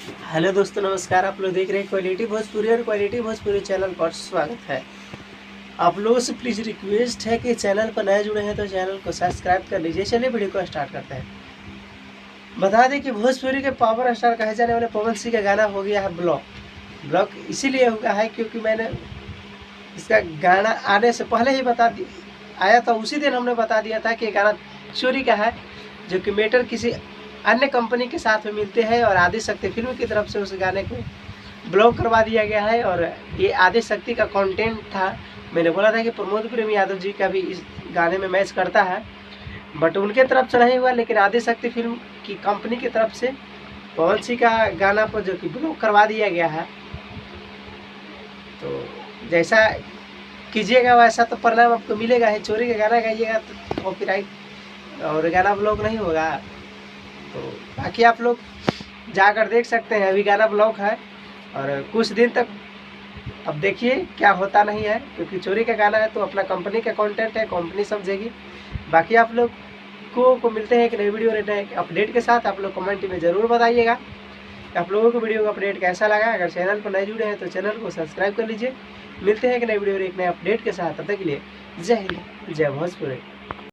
Hello दोस्तों, नमस्कार। आप लोग देख रहे हैं क्वालिटी भोजपुरी और क्वालिटी भोजपुरी चैनल पर स्वागत है। आप लोगों से प्लीज़ रिक्वेस्ट है कि चैनल पर नए जुड़े हैं तो चैनल को सब्सक्राइब कर लीजिए। चलिए वीडियो को स्टार्ट करते हैं। बता दें कि भोजपुरी के पावर स्टार कहे जाने वाले पवन सिंह का गाना हो गया है ब्लॉक। ब्लॉक इसीलिए हुआ है क्योंकि मैंने इसका गाना आने से पहले ही आया था। उसी दिन हमने बता दिया था कि ये गाना चोरी का है, जो कि मेटर किसी अन्य कंपनी के साथ में मिलते हैं और आदि शक्ति फिल्म की तरफ से उस गाने को ब्लॉक करवा दिया गया है। और ये आदि शक्ति का कंटेंट था। मैंने बोला था कि प्रमोद प्रेम यादव जी का भी इस गाने में मैच करता है, बट उनके तरफ से नहीं हुआ, लेकिन आदि शक्ति फिल्म की कंपनी की तरफ से पवन सिंह का गाना पर जो कि ब्लॉक करवा दिया गया है। तो जैसा कीजिएगा वैसा तो परिणाम आपको मिलेगा ही। चोरी का गाना गाइएगा तो कॉपीराइट और गाना ब्लॉक नहीं होगा। तो बाकी आप लोग जाकर देख सकते हैं। अभी गाना ब्लॉक है और कुछ दिन तक अब देखिए क्या होता नहीं है, क्योंकि चोरी का गाना है तो अपना कंपनी का कंटेंट है, कंपनी समझेगी। बाकी आप लोग को मिलते हैं एक नई वीडियो और नए अपडेट के साथ। आप लोग कमेंट में ज़रूर बताइएगा आप लोगों को वीडियो का अपडेट कैसा लगा। अगर चैनल पर नए जुड़े हैं तो चैनल को सब्सक्राइब कर लीजिए। मिलते हैं एक नई वीडियो और एक नए अपडेट के साथ। तब तक के लिए जय हिंद, जय भोजपुरी।